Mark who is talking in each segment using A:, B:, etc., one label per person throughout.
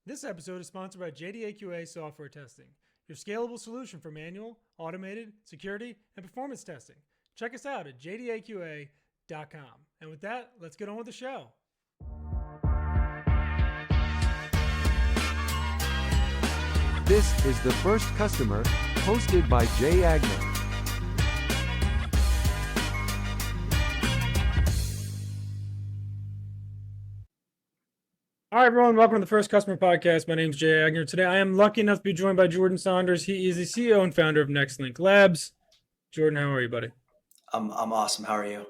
A: This episode is sponsored by JDAQA Software Testing, your scalable solution for manual, automated, security, and performance testing. Check us out at jdaqa.com. And with that, let's get on with the show.
B: This is The First Customer, hosted by Jay Agner.
A: All right, everyone, welcome to the First Customer Podcast. My name is Jay Agner. Today, I am lucky enough to be joined by Jordan Saunders. He is the CEO and founder of NextLink Labs. Jordan, how are you, buddy?
C: I'm awesome. How are you?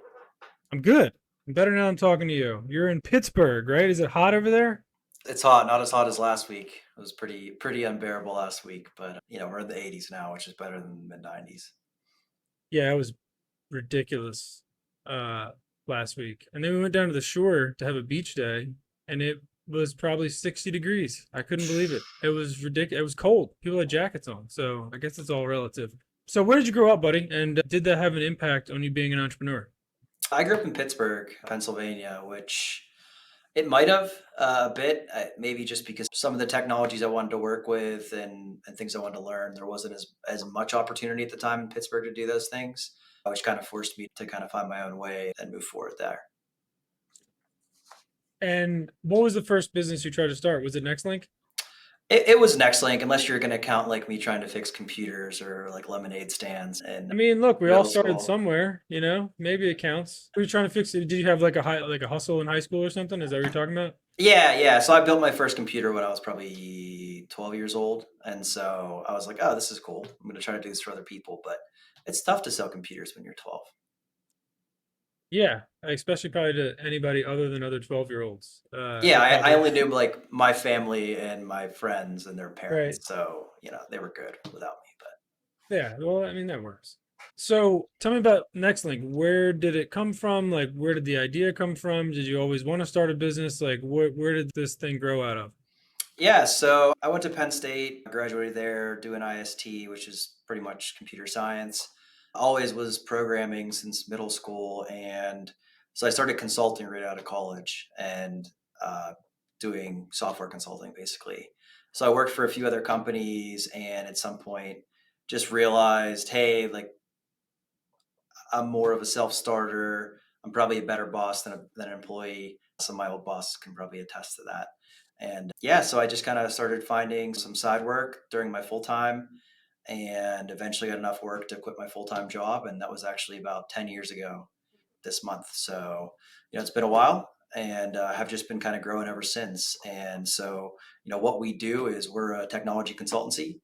A: I'm good. I'm better now I'm talking to you. You're in Pittsburgh, right? Is it hot over there?
C: It's hot, not as hot as last week. It was pretty unbearable last week, but we're in the 80s now, which is better than the mid 90s.
A: Yeah, it was ridiculous last week. And then we went down to the shore to have a beach day, and it was probably 60 degrees. I couldn't believe it. It was ridiculous. It was cold. People had jackets on. So I guess it's all relative. So where did you grow up, buddy? And did that have an impact on you being an entrepreneur?
C: I grew up in Pittsburgh, Pennsylvania, which it might have a bit, maybe just because some of the technologies I wanted to work with and things I wanted to learn, there wasn't as much opportunity at the time in Pittsburgh to do those things, which kind of forced me to kind of find my own way and move forward there.
A: And what was the first business you tried to start? Was it NextLink?
C: It was NextLink, unless you're going to count like me trying to fix computers or like lemonade stands. And
A: I mean, look, we all
C: middle
A: started
C: school.
A: somewhere, maybe it counts. Were you trying to fix it? Did you have like a hustle in high school or something? Is that what you're talking about?
C: Yeah. So I built my first computer when I was probably 12 years old. And so I was like, oh, this is cool. I'm going to try to do this for other people. But it's tough to sell computers when you're 12.
A: Yeah, especially probably to anybody other than other 12-year-olds.
C: Yeah, I only knew like my family and my friends and their parents.
A: Right.
C: So, they were good without me. But
A: Yeah, well, I mean, that works. So tell me about NextLink. Where did it come from? Like, where did the idea come from? Did you always want to start a business? Like, where did this thing grow out of?
C: yeah, so I went to Penn State, graduated there doing IST, which is pretty much computer science. Always was programming since middle school. And so I started consulting right out of college and doing software consulting basically. So I worked for a few other companies and at some point just realized, hey, like I'm more of a self-starter. I'm probably a better boss than an employee. Some of my old bosses can probably attest to that. And yeah, so I just kind of started finding some side work during my full time and eventually got enough work to quit my full time job. And that was actually about 10 years ago this month. So, it's been a while and have just been kind of growing ever since. And so, what we do is we're a technology consultancy.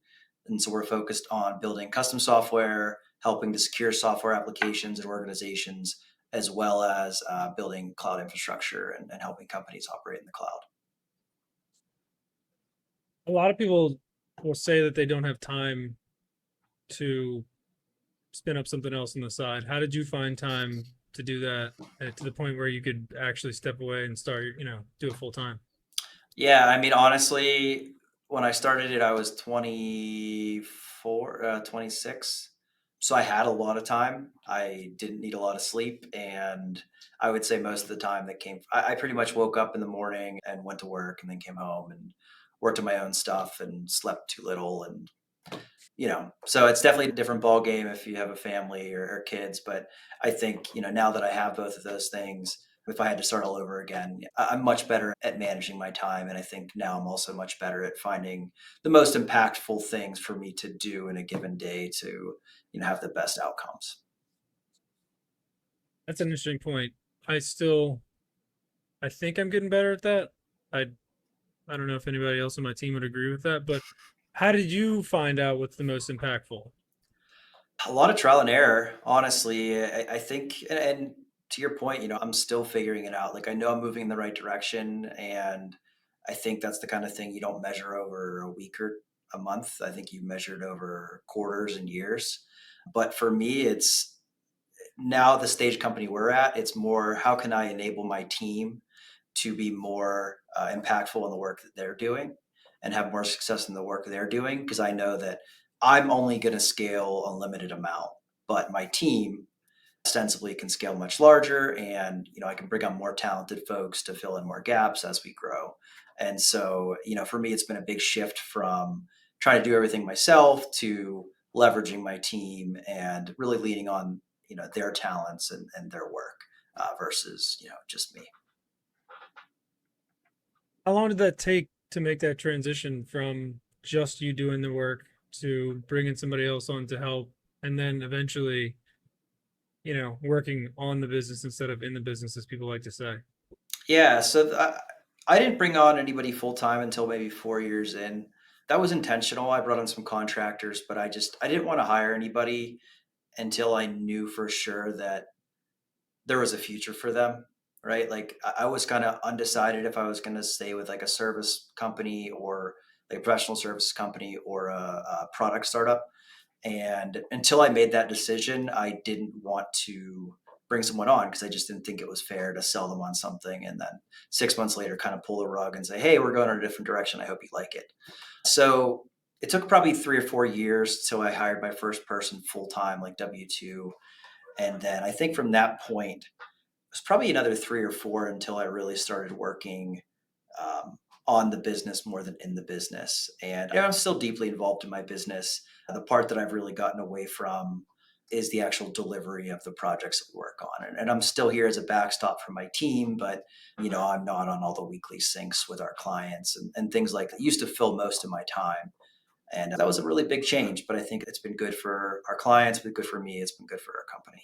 C: And so we're focused on building custom software, helping to secure software applications and organizations, as well as building cloud infrastructure and helping companies operate in the cloud.
A: A lot of people will say that they don't have time to spin up something else on the side. How did you find time to do that to the point where you could actually step away and start, do it full time?
C: Yeah, I mean, honestly, when I started it, I was 24, 26. So I had a lot of time. I didn't need a lot of sleep. And I would say most of the time I pretty much woke up in the morning and went to work and then came home and worked on my own stuff and slept too little. And, so it's definitely a different ball game if you have a family or kids. But I think, now that I have both of those things, if I had to start all over again, I'm much better at managing my time. And I think now I'm also much better at finding the most impactful things for me to do in a given day to, have the best outcomes.
A: That's an interesting point. I think I'm getting better at that. I don't know if anybody else on my team would agree with that, but how did you find out what's the most impactful?
C: A lot of trial and error, honestly. I think, and to your point, I'm still figuring it out. Like I know I'm moving in the right direction, and I think that's the kind of thing you don't measure over a week or a month. I think you measure it over quarters and years. But for me, it's now the stage company we're at. It's more how can I enable my team to be more impactful in the work that they're doing and have more success in the work they're doing, because I know that I'm only going to scale a limited amount, but my team ostensibly can scale much larger, and I can bring on more talented folks to fill in more gaps as we grow. And so, for me, it's been a big shift from trying to do everything myself to leveraging my team and really leaning on, their talents and their work versus, just me.
A: How long did that take to make that transition from just you doing the work to bringing somebody else on to help, and then eventually, working on the business instead of in the business, as people like to say?
C: Yeah, so I didn't bring on anybody full time until maybe 4 years in. That was intentional. I brought on some contractors, but I didn't want to hire anybody until I knew for sure that there was a future for them, right? Like I was kind of undecided if I was going to stay with like a service company or like a professional services company or a product startup. And until I made that decision, I didn't want to bring someone on because I just didn't think it was fair to sell them on something and then 6 months later kind of pull the rug and say, hey, we're going in a different direction. I hope you like it. So it took probably 3 or 4 years till I hired my first person full time, like W-2. And then I think from that point, it was probably another 3 or 4 until I really started working um, on the business more than in the business. And I'm still deeply involved in my business. The part that I've really gotten away from is the actual delivery of the projects that we work on. And I'm still here as a backstop for my team, but I'm not on all the weekly syncs with our clients and things like that. It used to fill most of my time. And that was a really big change, but I think it's been good for our clients, been good for me, it's been good for our company.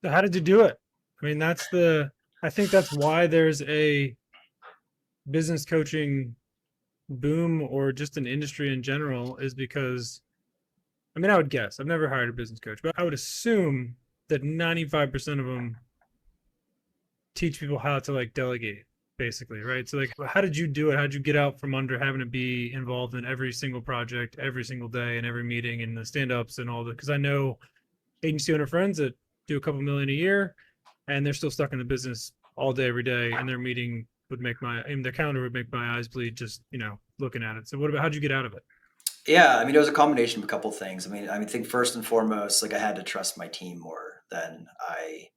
A: So how did you do it? I mean, I think that's why there's a business coaching boom, or just an industry in general, is because, I mean, I would guess, I've never hired a business coach, but I would assume that 95% of them teach people how to like delegate, basically, right? So like, how did you do it? How did you get out from under having to be involved in every single project, every single day, and every meeting, and the stand-ups and all that? Because I know agency owner friends that do a couple million a year, and they're still stuck in the business all day, every day, and their meeting would their calendar would make my eyes bleed just, looking at it. So how'd you get out of it?
C: Yeah, I mean, it was a combination of a couple things. I think first and foremost, like I had to trust my team more than I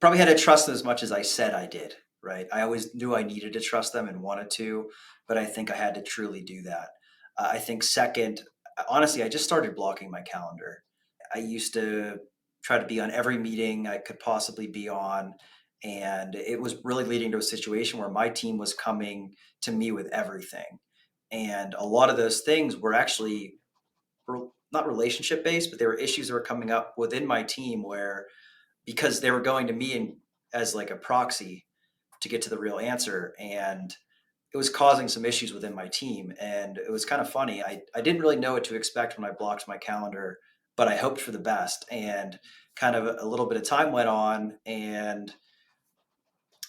C: probably had to trust them as much as I said I did, right? I always knew I needed to trust them and wanted to, but I think I had to truly do that. I think second, honestly, I just started blocking my calendar. I used to try to be on every meeting I could possibly be on. And it was really leading to a situation where my team was coming to me with everything. And a lot of those things were actually not relationship based, but they were issues that were coming up within my team where because they were going to me as like a proxy to get to the real answer. And it was causing some issues within my team. And it was kind of funny. I didn't really know what to expect when I blocked my calendar, but I hoped for the best. And kind of a little bit of time went on. And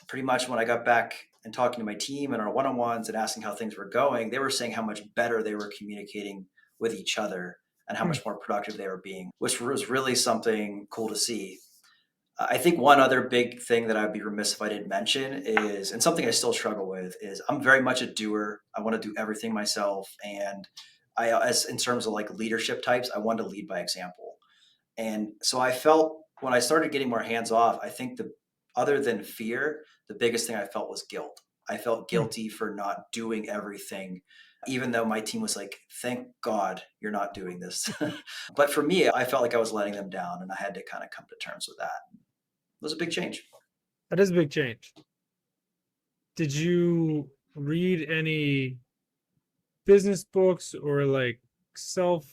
C: pretty much when I got back and talking to my team and our one-on-ones and asking how things were going, they were saying how much better they were communicating with each other and how
A: Hmm.
C: much more productive they were being, which was really something cool to see. I think one other big thing that I'd be remiss if I didn't mention is, and something I still struggle with, is I'm very much a doer. I want to do everything myself. And as in terms of like leadership types, I want to lead by example. And so I felt when I started getting more hands off, I think other than fear, the biggest thing I felt was guilt. I felt
A: Hmm.
C: guilty for not doing everything, even though my team was like, thank God you're not doing this. But for me, I felt like I was letting them down and I had to kind of come to terms with that. It was a big change.
A: That is a big change. Did you read any business books or like self,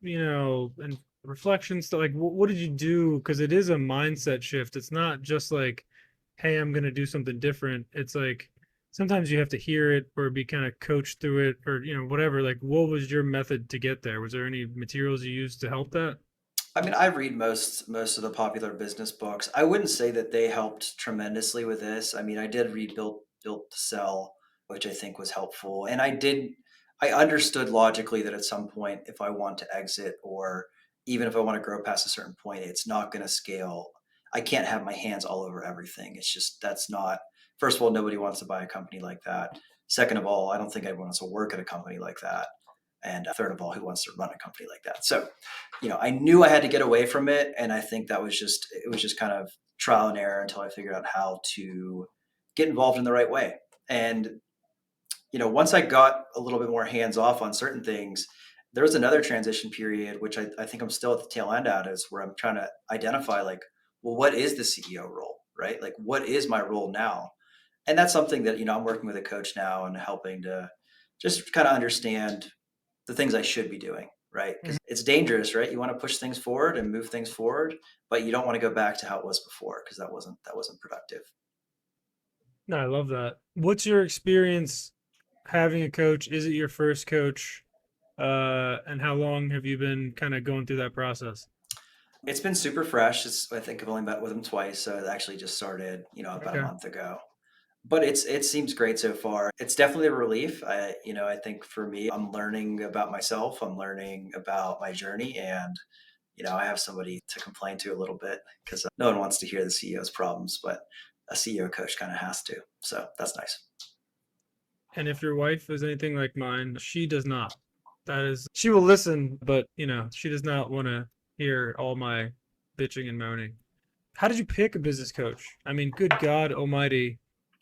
A: and reflections to like, what did you do? Because it is a mindset shift. It's not just like, hey, I'm gonna do something different. It's like sometimes you have to hear it or be kind of coached through it, or whatever. Like, what was your method to get there? Was there any materials you used to help that?
C: I mean, I read most of the popular business books. I wouldn't say that they helped tremendously with this. I mean, I did read Built to Sell, which I think was helpful, and I understood logically that at some point, if I want to exit or even if I want to grow past a certain point, it's not going to scale. I can't have my hands all over everything. It's just that's not. First of all, nobody wants to buy a company like that. Second of all, I don't think anyone wants to work at a company like that. And third of all, who wants to run a company like that? So I knew I had to get away from it. And I think it was just kind of trial and error until I figured out how to get involved in the right way. And once I got a little bit more hands off on certain things, there was another transition period, which I think I'm still at the tail end at, is where I'm trying to identify like, well, what is the CEO role, right? Like, what is my role now? And that's something that, I'm working with a coach now and helping to just kind of understand the things I should be doing, right?
A: Mhm.
C: Because it's dangerous, right? You want to push things forward and move things forward, but you don't want to go back to how it was before because that wasn't productive.
A: No, I love that. What's your experience having a coach? Is it your first coach? And how long have you been kind of going through that process?
C: It's been super fresh. I think I've only met with him twice, so it actually just started, about a
A: Okay.
C: month ago. But it seems great so far. It's definitely a relief. I think for me, I'm learning about myself. I'm learning about my journey, and I have somebody to complain to a little bit because no one wants to hear the CEO's problems, but a CEO coach kind of has to. So that's nice.
A: And if your wife is anything like mine, she does not. That is, she will listen, but she does not want to hear all my bitching and moaning. How did you pick a business coach? I mean, good God Almighty,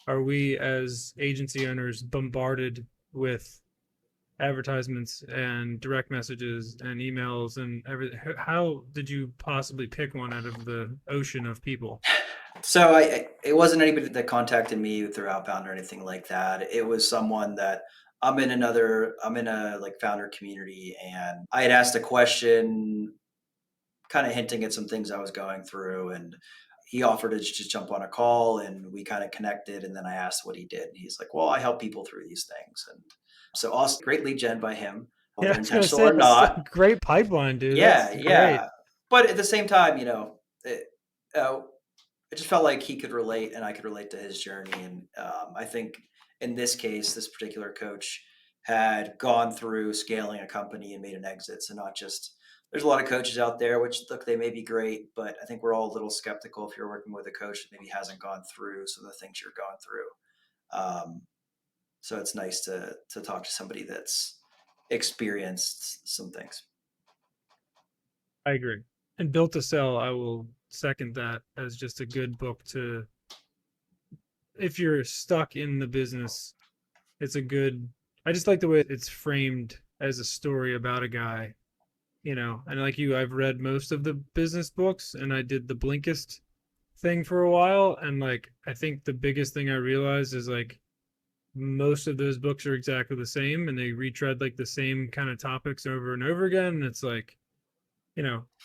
A: are we as agency owners bombarded with advertisements and direct messages and emails and everything? How did you possibly pick one out of the ocean of people?
C: So it wasn't anybody that contacted me through outbound or anything like that. It was someone that I'm in a like founder community, and I had asked a question kind of hinting at some things I was going through, and he offered to just jump on a call, and we kind of connected, and then I asked what he did, and he's like, well, I help people through these things. And so also great lead gen by him,
A: Yeah, I
C: whether
A: was gonna
C: intentional
A: say
C: or
A: that's a
C: not.
A: great pipeline, dude.
C: Yeah,
A: That's great.
C: yeah. But at the same time, uh, it just felt like he could relate and I could relate to his journey. And I think in this case, this particular coach had gone through scaling a company and made an exit. So not just, there's a lot of coaches out there, which look, they may be great, but I think we're all a little skeptical if you're working with a coach that maybe hasn't gone through some of the things you're going through. So it's nice to talk to somebody that's experienced some things.
A: I agree. And Built to Sell, I will second that as just a good book to, if you're stuck in the business, it's a good, I just like the way it's framed as a story about a guy, and like you, I've read most of the business books and I did the Blinkist thing for a while. And like, I think the biggest thing I realized is like, most of those books are exactly the same and they retread like the same kind of topics over and over again. And it's like,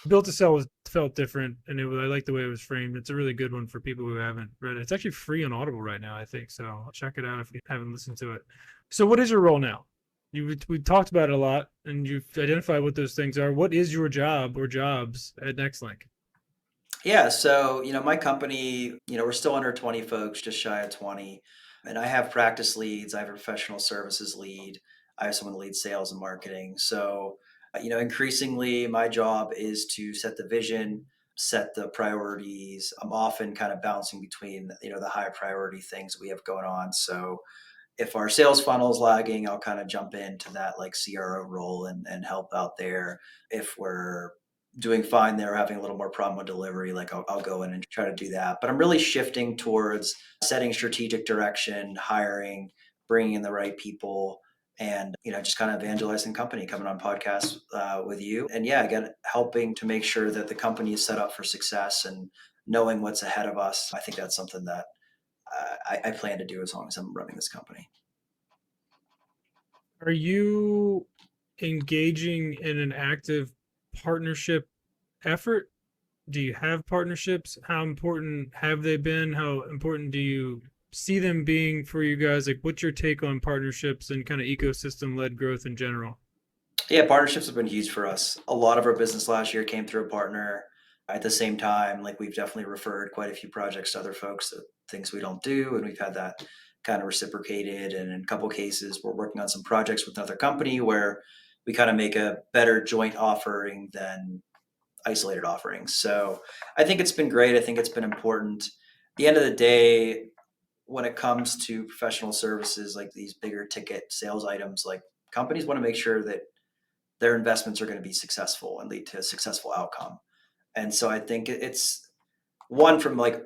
A: Built to Sell felt different, and I like the way it was framed. It's a really good one for people who haven't read it. It's actually free on Audible right now, I think. So I'll check it out if you haven't listened to it. So, what is your role now? We talked about it a lot, and you've identified what those things are. What is your job or jobs at NextLink?
C: Yeah, so my company, we're still under 20 folks, just shy of 20. And I have practice leads, I have a professional services lead, I have someone that leads sales and marketing. So, increasingly my job is to set the vision, set the priorities. I'm often kind of bouncing between, the high priority things we have going on. So if our sales funnel is lagging, I'll kind of jump into that like CRO role and help out there. If we're doing fine there, having a little more problem with delivery, like I'll go in and try to do that. But I'm really shifting towards setting strategic direction, hiring, bringing in the right people, and just kind of evangelizing company, coming on podcasts with you, and yeah, again, helping to make sure that the company is set up for success and knowing what's ahead of us. I think that's something that I plan to do as long as I'm running this company.
A: Are you engaging in an active partnership effort? Do you have partnerships? How important have they been? How important do you see them being for you guys? Like, what's your take on partnerships and kind of ecosystem led growth in general?
C: Yeah, partnerships have been huge for us. A lot of our business last year came through a partner. At the same time, like we've definitely referred quite a few projects to other folks, things we don't do, and we've had that kind of reciprocated. And in a couple cases, we're working on some projects with another company where we kind of make a better joint offering than isolated offerings. So I think it's been great. I think it's been important. At the end of the day, when it comes to professional services like these bigger ticket sales items, like companies want to make sure that their investments are going to be successful and lead to a successful outcome. And so I think it's one from like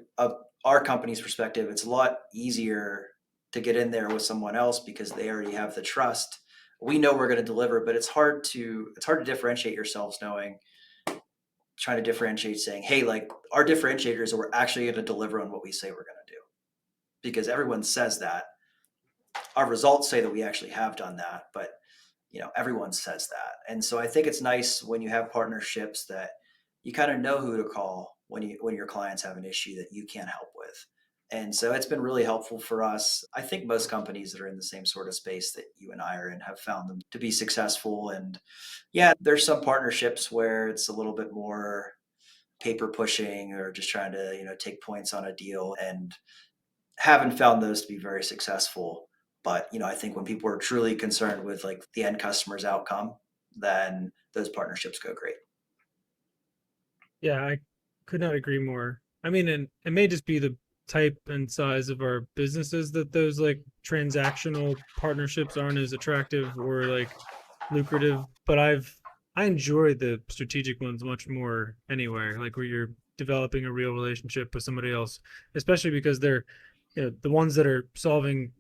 C: our company's perspective, it's a lot easier to get in there with someone else because they already have the trust. We know we're going to deliver, but it's hard to differentiate yourselves knowing trying to differentiate saying, hey, like our differentiators are we're actually going to deliver on what we say we're going to do because everyone says that. Our results say that we actually have done that, but everyone says that. And so I think it's nice when you have partnerships that you kind of know who to call when your clients have an issue that you can't help with. And so it's been really helpful for us. I think most companies that are in the same sort of space that you and I are in have found them to be successful. And yeah, there's some partnerships where it's a little bit more paper pushing or just trying to, take points on a deal and haven't found those to be very successful. But, I think when people are truly concerned with like the end customer's outcome, then those partnerships go great.
A: Yeah, I could not agree more. I mean, and it may just be the type and size of our businesses that those like transactional partnerships aren't as attractive or like lucrative, but I enjoy the strategic ones much more anyway, like where you're developing a real relationship with somebody else, especially because they're, the ones that are solving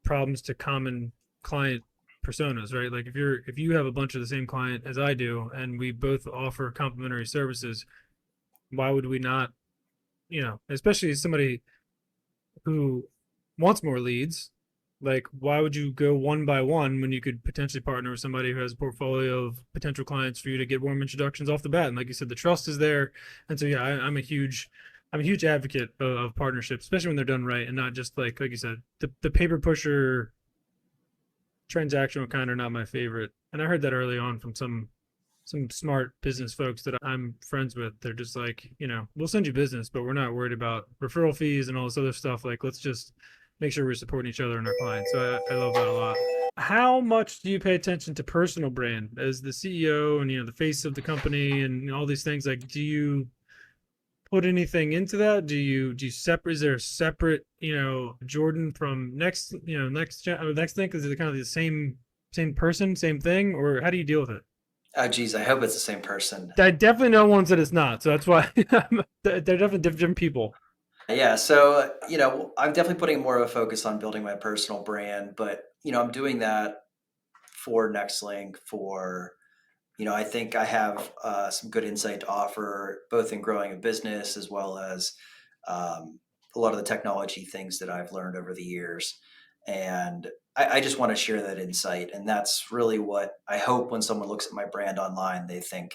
A: problems to common client personas, right? Like if you have a bunch of the same client as I do and we both offer complementary services, why would we not, especially somebody who wants more leads, like why would you go one by one when you could potentially partner with somebody who has a portfolio of potential clients for you to get warm introductions off the bat? And like you said, the trust is there. And so yeah, I'm a huge advocate of partnerships, especially when they're done right and not just like you said, the paper pusher transactional kind are not my favorite. And I heard that early on from some smart business folks that I'm friends with. They're just like, we'll send you business, but we're not worried about referral fees and all this other stuff. Like, let's just make sure we're supporting each other and our clients. So I love that a lot. How much do you pay attention to personal brand as the CEO and, the face of the company and all these things? Like, do you put anything into that? Do you separate, is there a separate, Jordan from next thing? Cause it's kind of the same person, same thing, or how do you deal with it?
C: Oh, geez, I hope it's the same person.
A: I definitely know ones that it's not. So that's why they're definitely different people.
C: Yeah, so I'm definitely putting more of a focus on building my personal brand, but I'm doing that for NextLink. I think I have some good insight to offer, both in growing a business as well as a lot of the technology things that I've learned over the years. And I just want to share that insight, and that's really what I hope when someone looks at my brand online, they think,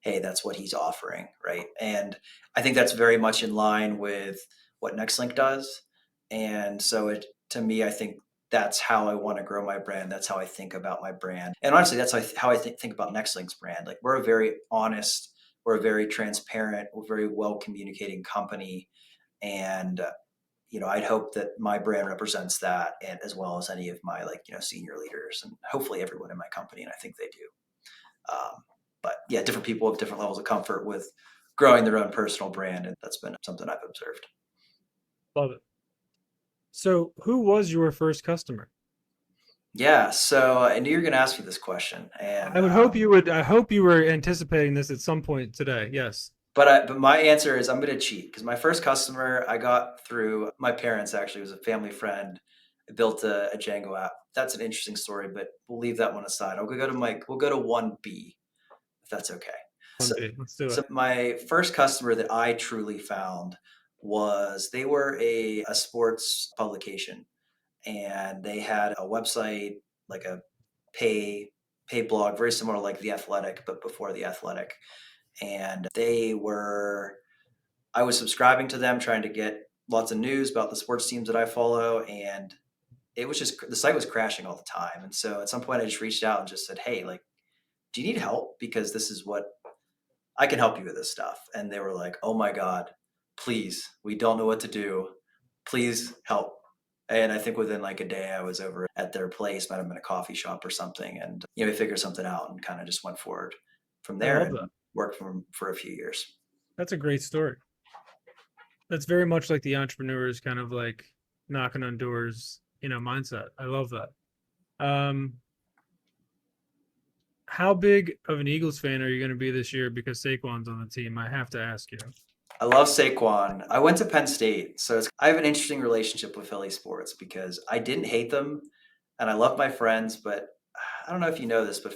C: hey, that's what he's offering, right? And I think that's very much in line with what NextLink does. And so to me, I think that's how I want to grow my brand. That's how I think about my brand. And honestly, that's how I think about NextLink's brand. Like we're a very honest, we're a very transparent, we're a very well communicating company. And I'd hope that my brand represents that, and as well as any of my senior leaders, and hopefully everyone in my company. And I think they do. But yeah, different people have different levels of comfort with growing their own personal brand, and that's been something I've observed.
A: Love it. So who was your first customer?
C: Yeah, so I knew you were going to ask me this question, and
A: I would hope you would. I hope you were anticipating this at some point today. Yes.
C: but my answer is I'm going to cheat because my first customer I got through my parents. Actually, it was a family friend. I built a Django app. That's an interesting story, but we'll leave that one aside. We'll go to 1B, if that's okay. So,
A: Let's do
C: so
A: it.
C: my first customer that I truly found they were a sports publication, and they had a website, like a pay blog, very similar like The Athletic, but before The Athletic. And I was subscribing to them, trying to get lots of news about the sports teams that I follow, and the site was crashing all the time. And so at some point I just reached out and just said, hey, like, do you need help? Because this is what I can help you with this stuff. And they were like, oh my God, please, we don't know what to do. Please help. And I think within like a day, I was over at their place, might have been a coffee shop or something. And, we figured something out and kind of just went forward from
A: I
C: there
A: love
C: and
A: that.
C: worked for a few years.
A: That's a great story. That's very much like the entrepreneurs kind of like knocking on doors, mindset. I love that. Um, how big of an Eagles fan are you going to be this year because Saquon's on the team? I have to ask you.
C: I love Saquon. I went to Penn State, so I have an interesting relationship with Philly sports because I didn't hate them, and I love my friends. But I don't know if you know this, but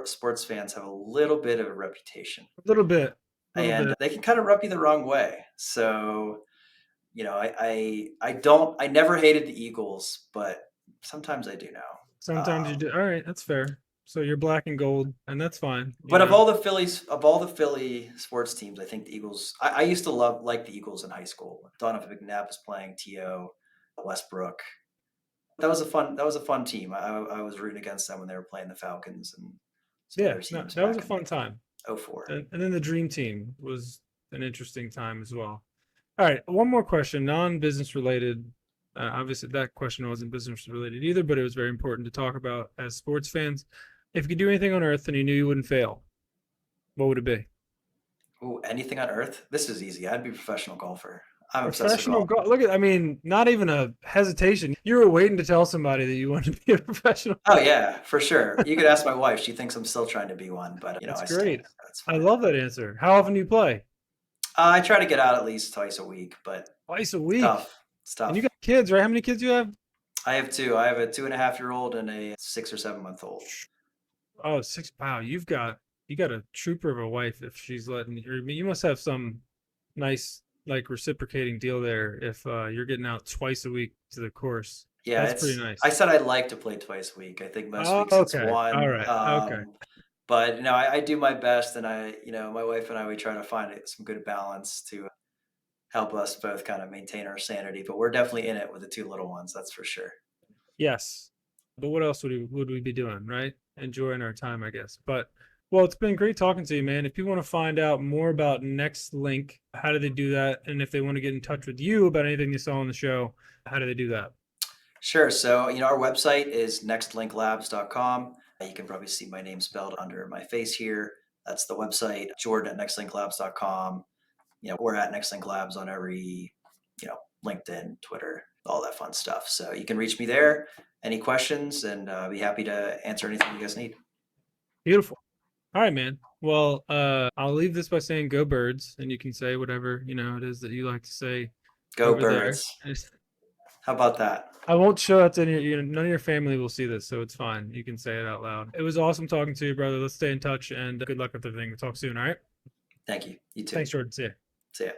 C: sports fans have a little bit of a reputation,
A: A little bit, a little
C: and
A: bit.
C: they can kind of rub you the wrong way. So I never hated the Eagles, but sometimes I do now.
A: Sometimes you do. All right, that's fair. So you're black and gold, and that's fine.
C: But of all the Philly sports teams, I think the Eagles. I used to like the Eagles in high school. Donovan McNabb was playing, T.O. Westbrook. That was a fun team. I was rooting against them when they were playing the Falcons and some
A: Yeah,
C: other
A: no,
C: teams
A: that was
C: back
A: a
C: in
A: fun time.
C: '04.
A: And then the Dream Team was an interesting time as well. All right, one more question, non-business related. Obviously, that question wasn't business related either, but it was very important to talk about as sports fans. If you could do anything on earth and you knew you wouldn't fail, what would it be?
C: Ooh, anything on earth? This is easy. I'd be a professional golfer. I'm obsessed with
A: Professional
C: golf.
A: golf. Look at, I mean, not even a hesitation. You were waiting to tell somebody that you wanted to be a professional.
C: Oh yeah, for sure. You could ask my wife. She thinks I'm still trying to be one, but
A: That's
C: I
A: great.
C: stink. That's
A: I
C: fine.
A: love that answer. How often do you play?
C: I try to get out at least twice a week, but
A: Twice a
C: it's
A: week.
C: tough. It's
A: And you
C: tough.
A: got kids, right? How many kids do you have?
C: I have two. I have a 2.5-year-old and a 6 or 7 month old.
A: Oh, six. Wow, you got a trooper of a wife if she's letting you. I mean, you must have some nice like reciprocating deal there if you're getting out twice a week to the course.
C: Yeah,
A: That's pretty nice.
C: I said I'd like to play twice a week. I think most
A: Oh,
C: weeks it's
A: okay. All
C: one.
A: right. Okay.
C: But I do my best, and my wife and I, we try to find some good balance to help us both kind of maintain our sanity. But we're definitely in it with the two little ones, that's for sure.
A: Yes. But what else would we be doing, right? Enjoying our time, I guess. But well, it's been great talking to you, man. If people want to find out more about Next Link, how do they do that? And if they want to get in touch with you about anything they saw on the show, how do they do that?
C: Sure. So, our website is nextlinklabs.com. You can probably see my name spelled under my face here. That's the website, Jordan at nextlinklabs.com. We're at Nextlink Labs on every, LinkedIn, Twitter, all that fun stuff. So you can reach me there. Any questions, and I'll be happy to answer anything you guys need.
A: Beautiful. All right, man. Well, I'll leave this by saying go birds, and you can say whatever, it is that you like to say
C: Go
A: over there.
C: birds. How about that?
A: I won't show it to any, none of your family will see this, so it's fine. You can say it out loud. It was awesome talking to you, brother. Let's stay in touch and good luck with everything. We'll talk soon, all right?
C: Thank you. You too.
A: Thanks, Jordan. See ya.
C: See ya.